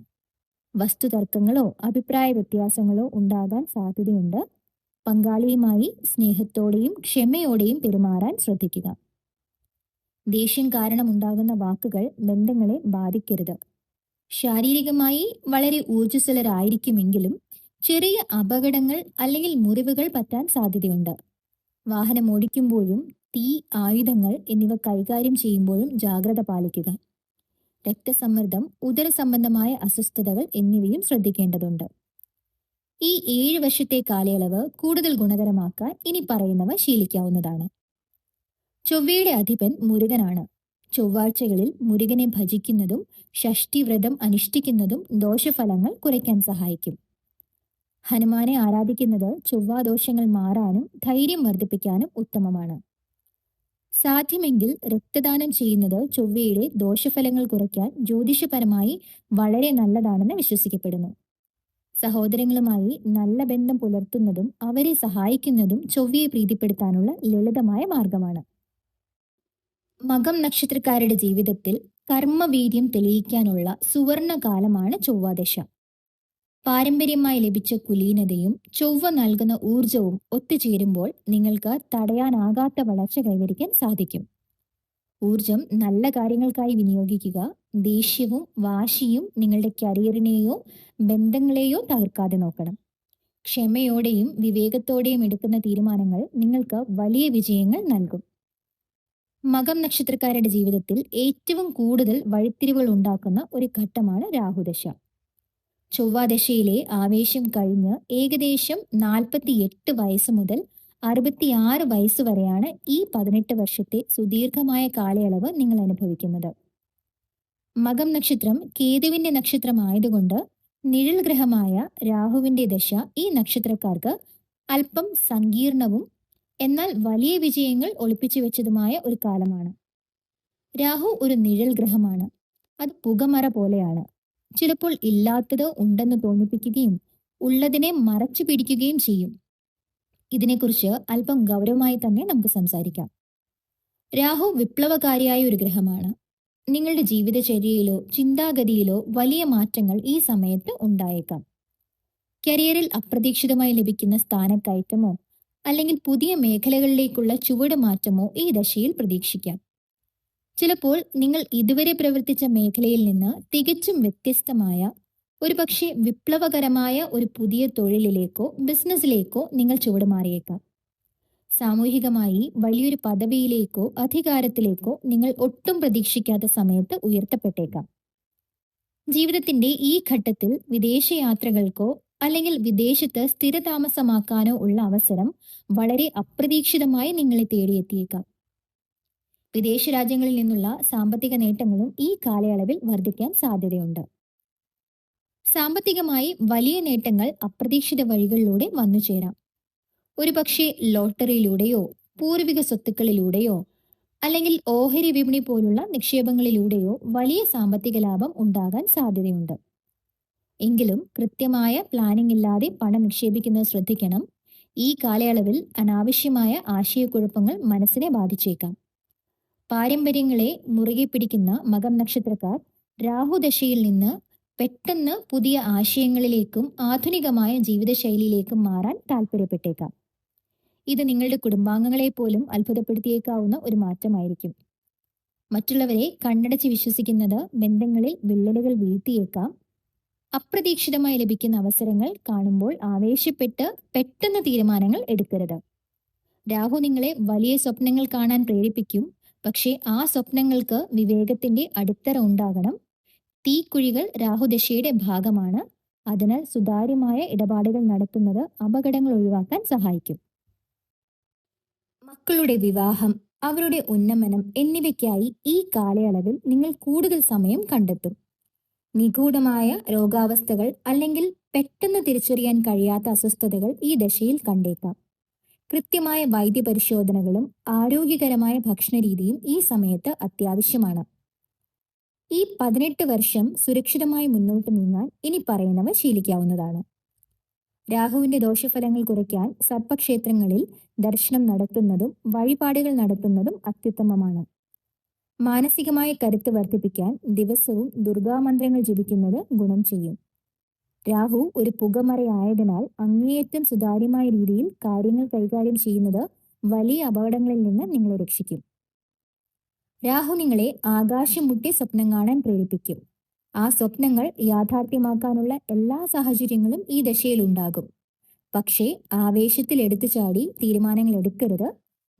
വസ്തുതർക്കങ്ങളോ അഭിപ്രായ വ്യത്യാസങ്ങളോ ഉണ്ടാകാൻ സാധ്യതയുണ്ട്. പങ്കാളിയുമായി സ്നേഹത്തോടെയും ക്ഷമയോടെയും പെരുമാറാൻ ശ്രദ്ധിക്കുക. ദേഷ്യം കാരണമുണ്ടാകുന്ന വാക്കുകൾ ബന്ധങ്ങളെ ബാധിക്കരുത്. ശാരീരികമായി വളരെ ഊർജ്ജസ്വലരായിരിക്കുമെങ്കിലും ചെറിയ അപകടങ്ങൾ അല്ലെങ്കിൽ മുറിവുകൾ പറ്റാൻ സാധ്യതയുണ്ട്. വാഹനം ഓടിക്കുമ്പോഴും തീ, ആയുധങ്ങൾ എന്നിവ കൈകാര്യം ചെയ്യുമ്പോഴും ജാഗ്രത പാലിക്കുക. രക്തസമ്മർദ്ദം, ഉദര സംബന്ധമായ അസ്വസ്ഥതകൾ എന്നിവയും ശ്രദ്ധിക്കേണ്ടതുണ്ട്. ഈ 7 വർഷത്തെ കാലയളവ് കൂടുതൽ ഗുണകരമാക്കാൻ ഇനി പറയുന്നവ ശീലിക്കാവുന്നതാണ്. ചൊവ്വയുടെ അധിപൻ മുരുകനാണ്. ചൊവ്വാഴ്ചകളിൽ മുരുകനെ ഭജിക്കുന്നതും ഷഷ്ഠിവ്രതം അനുഷ്ഠിക്കുന്നതും ദോഷഫലങ്ങൾ കുറയ്ക്കാൻ സഹായിക്കും. ഹനുമാനെ ആരാധിക്കുന്നത് ചൊവ്വാദോഷങ്ങൾ മാറാനും ധൈര്യം വർദ്ധിപ്പിക്കാനും ഉത്തമമാണ്. സാധ്യമെങ്കിൽ രക്തദാനം ചെയ്യുന്നത് ചൊവ്വയുടെ ദോഷഫലങ്ങൾ കുറയ്ക്കാൻ ജ്യോതിഷപരമായി വളരെ നല്ലതാണെന്ന് വിശ്വസിക്കപ്പെടുന്നു. സഹോദരങ്ങളുമായി നല്ല ബന്ധം പുലർത്തുന്നതും അവരെ സഹായിക്കുന്നതും ചൊവ്വയെ പ്രീതിപ്പെടുത്താനുള്ള ലളിതമായ മാർഗമാണ്. മകം നക്ഷത്രക്കാരുടെ ജീവിതത്തിൽ കർമ്മവീര്യം തെളിയിക്കാനുള്ള സുവർണ കാലമാണ് ചൊവ്വാദശ. പാരമ്പര്യമായി ലഭിച്ച കുലീനതയും ചൊവ്വ നൽകുന്ന ഊർജവും ഒത്തുചേരുമ്പോൾ നിങ്ങൾക്ക് തടയാനാകാത്ത വളർച്ച കൈവരിക്കാൻ സാധിക്കും. ഊർജം നല്ല കാര്യങ്ങൾക്കായി വിനിയോഗിക്കുക. ദേഷ്യവും വാശിയും നിങ്ങളുടെ കരിയറിനെയോ ബന്ധങ്ങളെയോ തകർക്കാതെ നോക്കണം. ക്ഷമയോടെയും വിവേകത്തോടെയും എടുക്കുന്ന തീരുമാനങ്ങൾ നിങ്ങൾക്ക് വലിയ വിജയങ്ങൾ നൽകും. മകം നക്ഷത്രക്കാരുടെ ജീവിതത്തിൽ ഏറ്റവും കൂടുതൽ വഴിത്തിരിവുകൾ ഉണ്ടാക്കുന്ന ഒരു ഘട്ടമാണ് രാഹുദശ. ചൊവ്വാദശയിലെ ആവേശം കഴിഞ്ഞ് ഏകദേശം 48 വയസ്സ് മുതൽ 66 വയസ്സ് വരെയാണ് ഈ 18 വർഷത്തെ സുദീർഘമായ കാലയളവ് നിങ്ങൾ അനുഭവിക്കുന്നത്. മകം നക്ഷത്രം കേതുവിന്റെ നക്ഷത്രമായതുകൊണ്ട് നിഴൽ ഗ്രഹമായ രാഹുവിന്റെ ദശ ഈ നക്ഷത്രക്കാർക്ക് അല്പം സങ്കീർണവും എന്നാൽ വലിയ വിജയങ്ങൾ ഒളിപ്പിച്ചു വെച്ചതുമായ ഒരു കാലമാണ്. രാഹു ഒരു നിഴൽ ഗ്രഹമാണ്. അത് പുകമറ പോലെയാണ്. ചിലപ്പോൾ ഇല്ലാത്തത് ഉണ്ടെന്ന് തോന്നിപ്പിക്കുകയും ഉള്ളതിനെ മറച്ചു പിടിക്കുകയും ചെയ്യും. ഇതിനെക്കുറിച്ച് അല്പം ഗൗരവമായി തന്നെ നമുക്ക് സംസാരിക്കാം. രാഹു വിപ്ലവകാരിയായ ഒരു ഗ്രഹമാണ്. നിങ്ങളുടെ ജീവിതചര്യയിലോ ചിന്താഗതിയിലോ വലിയ മാറ്റങ്ങൾ ഈ സമയത്ത് ഉണ്ടായേക്കാം. കരിയറിൽ അപ്രതീക്ഷിതമായി ലഭിക്കുന്ന സ്ഥാനക്കയറ്റമോ അല്ലെങ്കിൽ പുതിയ മേഖലകളിലേക്കുള്ള ചുവടുമാറ്റമോ ഈ ദശയിൽ പ്രതീക്ഷിക്കാം. ചിലപ്പോൾ നിങ്ങൾ ഇതുവരെ പ്രവർത്തിച്ച മേഖലയിൽ നിന്ന് തികച്ചും വ്യത്യസ്തമായ ഒരുപക്ഷെ വിപ്ലവകരമായ ഒരു പുതിയ തൊഴിലിലേക്കോ ബിസിനസ്സിലേക്കോ നിങ്ങൾ ചുവടുമാറിയേക്കാം. സാമൂഹികമായി വലിയൊരു പദവിയിലേക്കോ അധികാരത്തിലേക്കോ നിങ്ങൾ ഒട്ടും പ്രതീക്ഷിക്കാത്ത സമയത്ത് ഉയർത്തപ്പെട്ടേക്കാം. ജീവിതത്തിന്റെ ഈ ഘട്ടത്തിൽ വിദേശയാത്രകൾക്കോ അല്ലെങ്കിൽ വിദേശത്ത് സ്ഥിരതാമസമാക്കാനോ ഉള്ള അവസരം വളരെ അപ്രതീക്ഷിതമായി നിങ്ങളെ തേടിയെത്തിയേക്കാം. വിദേശ രാജ്യങ്ങളിൽ നിന്നുള്ള സാമ്പത്തിക നേട്ടങ്ങളും ഈ കാലയളവിൽ വർദ്ധിക്കാൻ സാധ്യതയുണ്ട്. സാമ്പത്തികമായി വലിയ നേട്ടങ്ങൾ അപ്രതീക്ഷിത വഴികളിലൂടെ വന്നു ചേരാം. ഒരുപക്ഷെ ലോട്ടറിയിലൂടെയോ പൂർവിക സ്വത്തുക്കളിലൂടെയോ അല്ലെങ്കിൽ ഓഹരി വിപണി പോലുള്ള നിക്ഷേപങ്ങളിലൂടെയോ വലിയ സാമ്പത്തിക ലാഭം ഉണ്ടാകാൻ സാധ്യതയുണ്ട്. എങ്കിലും കൃത്യമായ പ്ലാനിംഗ് ഇല്ലാതെ പണം നിക്ഷേപിക്കുന്നത് ശ്രദ്ധിക്കണം. ഈ കാലയളവിൽ അനാവശ്യമായ ആശയക്കുഴപ്പങ്ങൾ മനസ്സിനെ ബാധിച്ചേക്കാം. പാരമ്പര്യങ്ങളെ മുറുകെ പിടിക്കുന്ന മകം നക്ഷത്രക്കാർ രാഹുദശയിൽ നിന്ന് പെട്ടെന്ന് പുതിയ ആശയങ്ങളിലേക്കും ആധുനികമായ ജീവിതശൈലിയിലേക്കും മാറാൻ താല്പര്യപ്പെട്ടേക്കാം. ഇത് നിങ്ങളുടെ കുടുംബാംഗങ്ങളെ പോലും അത്ഭുതപ്പെടുത്തിയേക്കാവുന്ന ഒരു മാറ്റമായിരിക്കും. മറ്റുള്ളവരെ കണ്ണടച്ച് വിശ്വസിക്കുന്നത് ബന്ധങ്ങളിൽ വിള്ളലുകൾ വീഴ്ത്തിയേക്കാം. അപ്രതീക്ഷിതമായി ലഭിക്കുന്ന അവസരങ്ങൾ കാണുമ്പോൾ ആവേശപ്പെട്ട് പെട്ടെന്ന് തീരുമാനങ്ങൾ എടുക്കരുത്. രാഹു നിങ്ങളെ വലിയ സ്വപ്നങ്ങൾ കാണാൻ പ്രേരിപ്പിക്കും. പക്ഷേ ആ സ്വപ്നങ്ങൾക്ക് വിവേകത്തിന്റെ അടിത്തറ ഉണ്ടാകണം. തീക്കുഴികൾ രാഹുദശയുടെ ഭാഗമാണ്. അതിനാൽ സുതാര്യമായ ഇടപാടുകൾ നടത്തുന്നത് അപകടങ്ങൾ ഒഴിവാക്കാൻ സഹായിക്കും. മക്കളുടെ വിവാഹം, അവരുടെ ഉന്നമനം എന്നിവയ്ക്കായി ഈ കാലയളവിൽ നിങ്ങൾ കൂടുതൽ സമയം കണ്ടെത്തും. നിഗൂഢമായ രോഗാവസ്ഥകൾ അല്ലെങ്കിൽ പെട്ടെന്ന് തിരിച്ചറിയാൻ കഴിയാത്ത അസ്വസ്ഥതകൾ ഈ ദശയിൽ കണ്ടേക്കാം. കൃത്യമായ വൈദ്യപരിശോധനകളും ആരോഗ്യകരമായ ഭക്ഷണരീതിയും ഈ സമയത്ത് അത്യാവശ്യമാണ്. ഈ 18 വർഷം സുരക്ഷിതമായി മുന്നോട്ട് നീങ്ങാൻ ഇനി പറയുന്നവ ശീലിക്കാവുന്നതാണ്. രാഹുവിന്റെ ദോഷഫലങ്ങൾ കുറയ്ക്കാൻ സർപ്പക്ഷേത്രങ്ങളിൽ ദർശനം നടത്തുന്നതും വഴിപാടുകൾ നടത്തുന്നതും അത്യുത്തമമാണ്. മാനസികമായ കരുത്ത് വർദ്ധിപ്പിക്കാൻ ദിവസവും ദുർഗാമന്ത്രങ്ങൾ ജപിക്കുന്നത് ഗുണം ചെയ്യും. രാഹു ഒരു പുകമറയായതിനാൽ അങ്ങേയറ്റം സുതാര്യമായ രീതിയിൽ കാര്യങ്ങൾ കൈകാര്യം ചെയ്യുന്നത് വലിയ അപകടങ്ങളിൽ നിന്ന് നിങ്ങളെ രക്ഷിക്കും. രാഹു നിങ്ങളെ ആകാശം മുട്ടി സ്വപ്നം കാണാൻ പ്രേരിപ്പിക്കും. ആ സ്വപ്നങ്ങൾ യാഥാർത്ഥ്യമാക്കാനുള്ള എല്ലാ സാഹചര്യങ്ങളും ഈ ദശയിൽ ഉണ്ടാകും. പക്ഷേ ആവേശത്തിൽ എടുത്തു ചാടി തീരുമാനങ്ങൾ എടുക്കരുത്.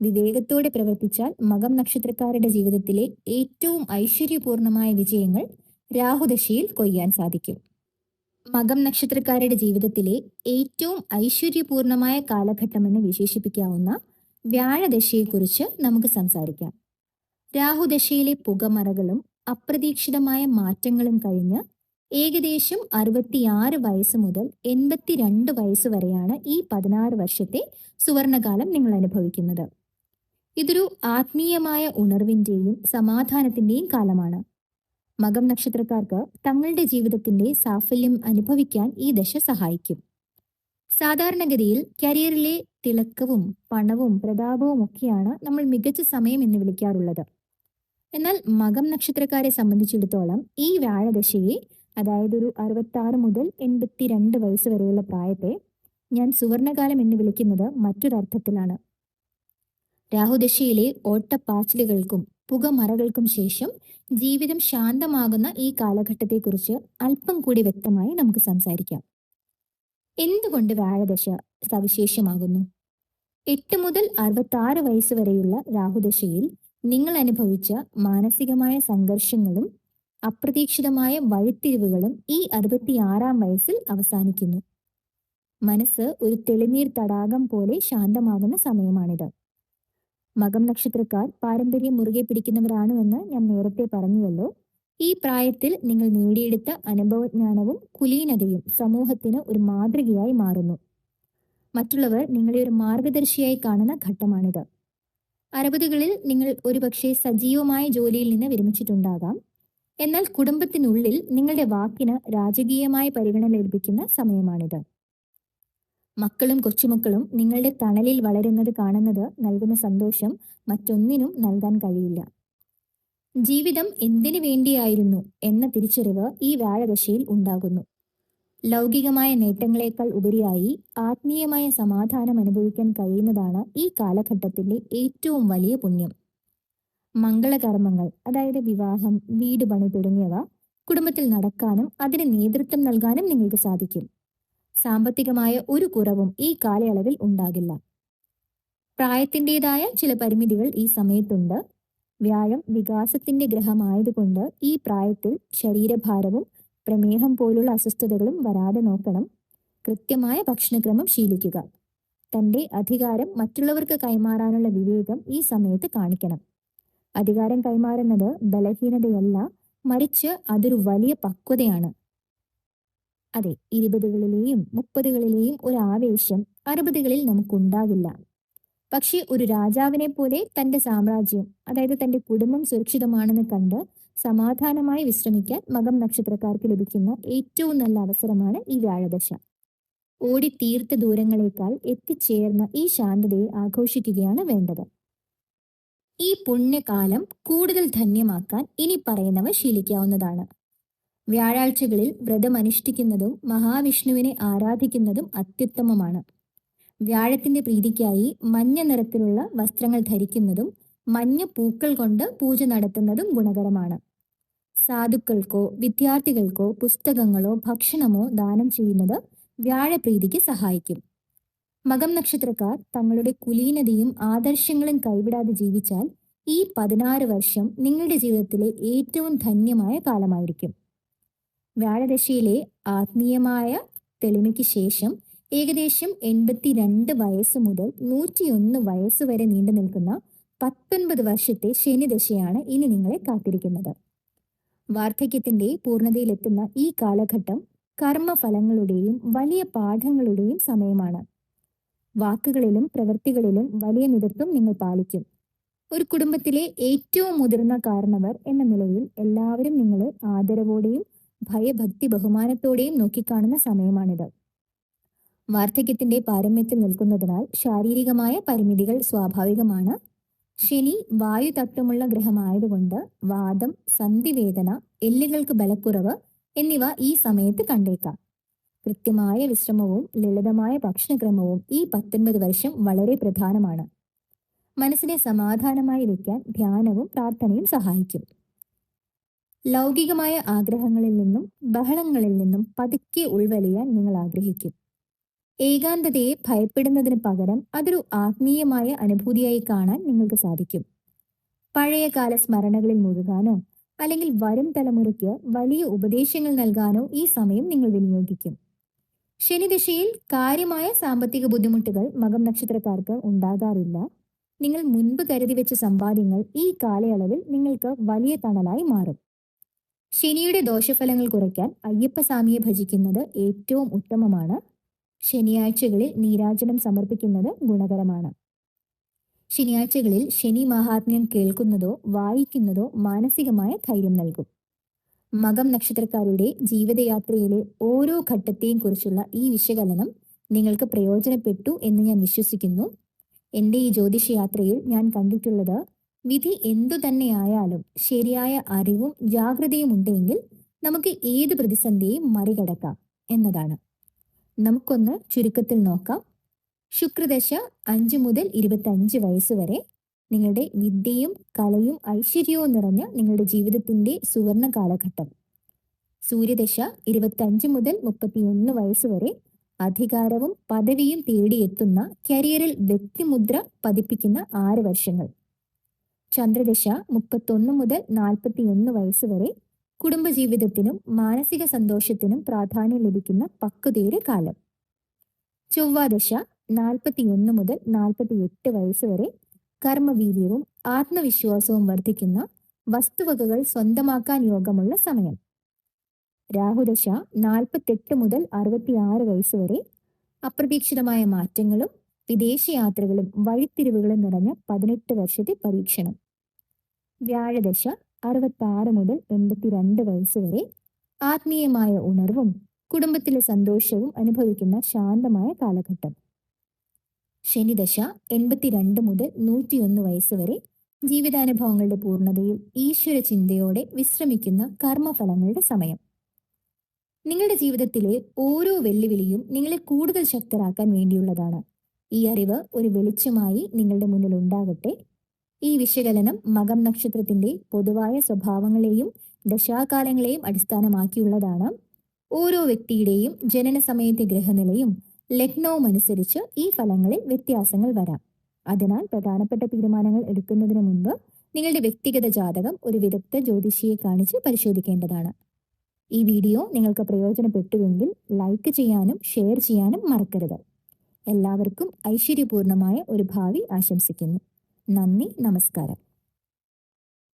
വിവേകത്തോടെ പ്രവർത്തിച്ചാൽ മകം നക്ഷത്രക്കാരുടെ ജീവിതത്തിലെ ഏറ്റവും ഐശ്വര്യപൂർണമായ വിജയങ്ങൾ രാഹുദശയിൽ കൊയ്യാൻ സാധിക്കും. മകം നക്ഷത്രക്കാരുടെ ജീവിതത്തിലെ ഏറ്റവും ഐശ്വര്യപൂർണമായ കാലഘട്ടമെന്ന് വിശേഷിപ്പിക്കാവുന്ന വ്യാഴദശയെക്കുറിച്ച് നമുക്ക് സംസാരിക്കാം. രാഹുദശയിലെ പുകമറകളും അപ്രതീക്ഷിതമായ മാറ്റങ്ങളും കഴിഞ്ഞ് ഏകദേശം 66 വയസ്സ് മുതൽ 82 വയസ്സ് വരെയാണ് ഈ 16 വർഷത്തെ സുവർണകാലം നിങ്ങൾ അനുഭവിക്കുന്നത്. ഇതൊരു ആത്മീയമായ ഉണർവിന്റെയും സമാധാനത്തിന്റെയും കാലമാണ്. മകം നക്ഷത്രക്കാർക്ക് തങ്ങളുടെ ജീവിതത്തിന്റെ സാഫല്യം അനുഭവിക്കാൻ ഈ ദശ സഹായിക്കും. സാധാരണഗതിയിൽ കരിയറിലെ തിളക്കവും പണവും പ്രതാപവും ഒക്കെയാണ് നമ്മൾ മികച്ച സമയം എന്ന് വിളിക്കാറുള്ളത്. എന്നാൽ മകം നക്ഷത്രക്കാരെ സംബന്ധിച്ചിടത്തോളം ഈ വ്യാഴദശയെ, അതായത് ഒരു 66 മുതൽ 82 വയസ്സ് വരെയുള്ള പ്രായത്തെ, ഞാൻ സുവർണകാലം എന്ന് വിളിക്കുന്നത് മറ്റൊരർത്ഥത്തിലാണ്. രാഹുദശയിലെ ഓട്ടപ്പാച്ചിലുകൾക്കും പുകമറകൾക്കും ശേഷം ജീവിതം ശാന്തമാകുന്ന ഈ കാലഘട്ടത്തെക്കുറിച്ച് അല്പം കൂടി വ്യക്തമായി നമുക്ക് സംസാരിക്കാം. എന്തുകൊണ്ട് വ്യാഴദശ സവിശേഷമാകുന്നു? 8 മുതൽ 66 വയസ്സ് വരെയുള്ള രാഹുദശയിൽ നിങ്ങൾ അനുഭവിച്ച മാനസികമായ സംഘർഷങ്ങളും അപ്രതീക്ഷിതമായ വഴിത്തിരിവുകളും ഈ 66-ാം വയസ്സിൽ അവസാനിക്കുന്നു. മനസ്സ് ഒരു തെളിനീർ തടാകം പോലെ ശാന്തമാകുന്ന സമയമാണിത്. മകം നക്ഷത്രക്കാർ പാരമ്പര്യം മുറുകെ പിടിക്കുന്നവരാണെന്ന് ഞാൻ നേരത്തെ പറഞ്ഞുവല്ലോ. ഈ പ്രായത്തിൽ നിങ്ങൾ നേടിയെടുത്ത അനുഭവജ്ഞാനവും കുലീനതയും സമൂഹത്തിന് ഒരു മാതൃകയായി മാറുന്നു. മറ്റുള്ളവർ നിങ്ങളെ ഒരു മാർഗദർശിയായി കാണുന്ന ഘട്ടമാണിത്. 60കളിൽ നിങ്ങൾ ഒരുപക്ഷെ സജീവമായ ജോലിയിൽ നിന്ന് വിരമിച്ചിട്ടുണ്ടാകാം. എന്നാൽ കുടുംബത്തിനുള്ളിൽ നിങ്ങളുടെ വാക്കിന് രാജകീയമായ പരിഗണന ലഭിക്കുന്ന സമയമാണിത്. മക്കളും കൊച്ചുമക്കളും നിങ്ങളുടെ തണലിൽ വളരുന്നത് കാണുന്നത് നൽകുന്ന സന്തോഷം മറ്റൊന്നിനും നൽകാൻ കഴിയില്ല. ജീവിതം എന്തിനു വേണ്ടിയായിരുന്നു എന്ന തിരിച്ചറിവ് ഈ വ്യാഴദശയിൽ ഉണ്ടാകുന്നു. ലൗകികമായ നേട്ടങ്ങളെക്കാൾ ഉപരിയായി ആത്മീയമായ സമാധാനം അനുഭവിക്കാൻ കഴിയുന്നതാണ് ഈ കാലഘട്ടത്തിന്റെ ഏറ്റവും വലിയ പുണ്യം. മംഗളകർമ്മങ്ങൾ, അതായത് വിവാഹം, വീട് പണി തുടങ്ങിയവ കുടുംബത്തിൽ നടക്കാനും അതിന് നേതൃത്വം നൽകാനും നിങ്ങൾക്ക് സാധിക്കും. സാമ്പത്തികമായ ഒരു കുറവും ഈ കാലയളവിൽ ഉണ്ടാകില്ല. പ്രായത്തിൻ്റെതായ ചില പരിമിതികൾ ഈ സമയത്തുണ്ട്. വ്യാഴം വികാസത്തിന്റെ ഗ്രഹമായതുകൊണ്ട് ഈ പ്രായത്തിൽ ശരീരഭാരവും പ്രമേഹം പോലുള്ള അസ്വസ്ഥതകളും വരാതെ നോക്കണം. കൃത്യമായ ഭക്ഷണക്രമം ശീലിക്കുക. തന്റെ അധികാരം മറ്റുള്ളവർക്ക് കൈമാറാനുള്ള വിവേകം ഈ സമയത്ത് കാണിക്കണം. അധികാരം കൈമാറുന്നത് ബലഹീനതയല്ല, മറിച്ച് അതൊരു വലിയ പക്വതയാണ്. അതെ, 20കളിലെയും 30കളിലെയും ഒരു ആവേശം 60കളിൽ നമുക്കുണ്ടാകില്ല. പക്ഷേ ഒരു രാജാവിനെ പോലെ തന്റെ സാമ്രാജ്യം, അതായത് തന്റെ കുടുംബം സുരക്ഷിതമാണെന്ന് കണ്ട് സമാധാനമായി വിശ്രമിക്കാൻ മകം നക്ഷത്രക്കാർക്ക് ലഭിക്കുന്ന ഏറ്റവും നല്ല അവസരമാണ് ഈ വ്യാഴദശ. ഓടിത്തീർത്ത ദൂരങ്ങളെക്കാൾ എത്തിച്ചേർന്ന ഈ ശാന്തതയെ ആഘോഷിക്കുകയാണ് വേണ്ടത്. ഈ പുണ്യകാലം കൂടുതൽ ധന്യമാക്കാൻ ഇനി പറയുന്നവ ശീലിക്കാവുന്നതാണ്. വ്യാഴാഴ്ചകളിൽ വ്രതം അനുഷ്ഠിക്കുന്നതും മഹാവിഷ്ണുവിനെ ആരാധിക്കുന്നതും അത്യുത്തമമാണ്. വ്യാഴത്തിന്റെ പ്രീതിക്കായി മഞ്ഞ നിറത്തിലുള്ള വസ്ത്രങ്ങൾ ധരിക്കുന്നതും മഞ്ഞ പൂക്കൾ കൊണ്ട് പൂജ നടത്തുന്നതും ഗുണകരമാണ്. സാധുക്കൾക്കോ വിദ്യാർത്ഥികൾക്കോ പുസ്തകങ്ങളോ ഭക്ഷണമോ ദാനം ചെയ്യുന്നത് വ്യാഴപ്രീതിക്ക് സഹായിക്കും. മകം നക്ഷത്രക്കാർ തങ്ങളുടെ കുലീനതയും ആദർശങ്ങളും കൈവിടാതെ ജീവിച്ചാൽ ഈ 16 വർഷം നിങ്ങളുടെ ജീവിതത്തിലെ ഏറ്റവും ധന്യമായ കാലമായിരിക്കും. വ്യാഴദശയിലെ ആത്മീയമായ തെളിമയ്ക്ക് ശേഷം ഏകദേശം 82 വയസ്സ് മുതൽ 101 വയസ്സ് വരെ നീണ്ടു നിൽക്കുന്ന 19 വർഷത്തെ ശനിദശയാണ് ഇനി നിങ്ങളെ കാത്തിരിക്കുന്നത്. വാർദ്ധക്യത്തിന്റെ പൂർണ്ണതയിലെത്തുന്ന ഈ കാലഘട്ടം കർമ്മഫലങ്ങളുടെയും വലിയ പാഠങ്ങളുടെയും സമയമാണ്. വാക്കുകളിലും പ്രവൃത്തികളിലും വലിയ മിതത്വം നിങ്ങൾ പാലിക്കും. ഒരു കുടുംബത്തിലെ ഏറ്റവും മുതിർന്ന കാരണവർ എന്ന നിലയിൽ എല്ലാവരും നിങ്ങളെ ആദരവോടെയും ഭയഭക്തി ബഹുമാനത്തോടെയും നോക്കിക്കാണുന്ന സമയമാണിത്. വാർദ്ധക്യത്തിന്റെ പാരമ്യത്തിൽ നിൽക്കുന്നതിനാൽ ശാരീരികമായ പരിമിതികൾ സ്വാഭാവികമാണ്. ശനി വായു തത്വമുള്ള ഗ്രഹമായതുകൊണ്ട് വാദം, സന്ധിവേദന, എല്ലുകൾക്ക് ബലക്കുറവ് എന്നിവ ഈ സമയത്ത് കണ്ടേക്കാം. കൃത്യമായ വിശ്രമവും ലളിതമായ ഭക്ഷണക്രമവും ഈ 19 വർഷം വളരെ പ്രധാനമാണ്. മനസ്സിനെ സമാധാനമായി വയ്ക്കാൻ ധ്യാനവും പ്രാർത്ഥനയും സഹായിക്കും. ലൗകികമായ ആഗ്രഹങ്ങളിൽ നിന്നും ബഹളങ്ങളിൽ നിന്നും പതുക്കെ ഉൾവലിയാൻ നിങ്ങൾ ആഗ്രഹിക്കും. ഏകാന്തതയെ ഭയപ്പെടുന്നതിന് പകരം അതൊരു ആത്മീയമായ അനുഭൂതിയായി കാണാൻ നിങ്ങൾക്ക് സാധിക്കും. പഴയകാല സ്മരണകളിൽ മുഴുകാനോ അല്ലെങ്കിൽ വരും തലമുറയ്ക്ക് വലിയ ഉപദേശങ്ങൾ നൽകാനോ ഈ സമയം നിങ്ങൾ വിനിയോഗിക്കും. ശനിദശയിൽ കാര്യമായ സാമ്പത്തിക ബുദ്ധിമുട്ടുകൾ മകം നക്ഷത്രക്കാർക്ക് ഉണ്ടാകാറില്ല. നിങ്ങൾ മുൻപ് കരുതി വെച്ച സമ്പാദ്യങ്ങൾ ഈ കാലയളവിൽ നിങ്ങൾക്ക് വലിയ തണലായി മാറും. ശനിയുടെ ദോഷഫലങ്ങൾ കുറയ്ക്കാൻ അയ്യപ്പസ്വാമിയെ ഭജിക്കുന്നത് ഏറ്റവും ഉത്തമമാണ്. ശനിയാഴ്ചകളിൽ നീരാജനം സമർപ്പിക്കുന്നത് ഗുണകരമാണ്. ശനിയാഴ്ചകളിൽ ശനി മഹാത്മ്യം കേൾക്കുന്നതോ വായിക്കുന്നതോ മാനസികമായ ധൈര്യം നൽകും. മകം നക്ഷത്രക്കാരുടെ ജീവിതയാത്രയിലെ ഓരോ ഘട്ടത്തെയും കുറിച്ചുള്ള ഈ വിശകലനം നിങ്ങൾക്ക് പ്രയോജനപ്പെട്ടു എന്ന് ഞാൻ വിശ്വസിക്കുന്നു. എൻ്റെ ഈ ജ്യോതിഷയാത്രയിൽ ഞാൻ കണ്ടിട്ടുള്ളത്, വിധി എന്തു തന്നെയായാലും ശരിയായ അറിവും ജാഗ്രതയും ഉണ്ടെങ്കിൽ നമുക്ക് ഏത് പ്രതിസന്ധിയെയും മറികടക്കാം എന്നതാണ്. നമുക്കൊന്ന് ചുരുക്കത്തിൽ നോക്കാം. ശുക്രദശ 5 മുതൽ 25 വയസ്സ് വരെ നിങ്ങളുടെ വിദ്യയും കലയും ഐശ്വര്യവും നിറഞ്ഞ നിങ്ങളുടെ ജീവിതത്തിന്റെ സുവർണ കാലഘട്ടം. സൂര്യദശ 25 മുതൽ 31 വയസ്സ് വരെ അധികാരവും പദവിയും തേടിയെത്തുന്ന കരിയറിൽ വ്യക്തിമുദ്ര പതിപ്പിക്കുന്ന 6 വർഷങ്ങൾ. ചന്ദ്രദശ 31 മുതൽ 41 വയസ്സ് വരെ കുടുംബജീവിതത്തിനും മാനസിക സന്തോഷത്തിനും പ്രാധാന്യം ലഭിക്കുന്ന പക്വതയുടെ കാലം. ചൊവ്വാദശ 41 മുതൽ 48 വയസ്സ് വരെ കർമ്മവീര്യവും ആത്മവിശ്വാസവും വർദ്ധിക്കുന്ന വസ്തുവകകൾ സ്വന്തമാക്കാൻ യോഗമുള്ള സമയം. രാഹുദശ 48 മുതൽ 66 വയസ്സ് വരെ അപ്രതീക്ഷിതമായ മാറ്റങ്ങളും വിദേശയാത്രകളും വഴിത്തിരിവുകളും നിറഞ്ഞ 18 വർഷത്തെ പരീക്ഷണം. വ്യാഴദശ 66 മുതൽ 82 വയസ്സ് വരെ ആത്മീയമായ ഉണർവും കുടുംബത്തിലെ സന്തോഷവും അനുഭവിക്കുന്ന ശാന്തമായ കാലഘട്ടം. ശനിദശ 82 മുതൽ 101 വയസ്സ് വരെ ജീവിതാനുഭവങ്ങളുടെ പൂർണ്ണതയിൽ ഈശ്വര ചിന്തയോടെ വിശ്രമിക്കുന്ന കർമ്മഫലങ്ങളുടെ സമയം. നിങ്ങളുടെ ജീവിതത്തിലെ ഓരോ വെല്ലുവിളിയും നിങ്ങളെ കൂടുതൽ ശക്തരാക്കാൻ വേണ്ടിയുള്ളതാണ്. ഈ അറിവ് ഒരു വെളിച്ചമായി നിങ്ങളുടെ മുന്നിൽ ഉണ്ടാകട്ടെ. ഈ വിശകലനം മകം നക്ഷത്രത്തിന്റെ പൊതുവായ സ്വഭാവങ്ങളെയും ദശാകാലങ്ങളെയും അടിസ്ഥാനമാക്കിയുള്ളതാണ്. ഓരോ വ്യക്തിയുടെയും ജനന സമയത്തെ ഗ്രഹനിലയും ലഗ്നവും അനുസരിച്ച് ഈ ഫലങ്ങളിൽ വ്യത്യാസങ്ങൾ വരാം. അതിനാൽ പ്രധാനപ്പെട്ട തീരുമാനങ്ങൾ എടുക്കുന്നതിന് മുൻപ് നിങ്ങളുടെ വ്യക്തിഗത ജാതകം ഒരു വിദഗ്ധ ജ്യോതിഷിയെ കാണിച്ച് പരിശോധിക്കേണ്ടതാണ്. ഈ വീഡിയോ നിങ്ങൾക്ക് പ്രയോജനപ്പെട്ടുവെങ്കിൽ ലൈക്ക് ചെയ്യാനും ഷെയർ ചെയ്യാനും മറക്കരുത്. എല്ലാവർക്കും ഐശ്വര്യപൂർണമായ ഒരു ഭാവി ആശംസിക്കുന്നു. നന്ദി, നമസ്കാരം.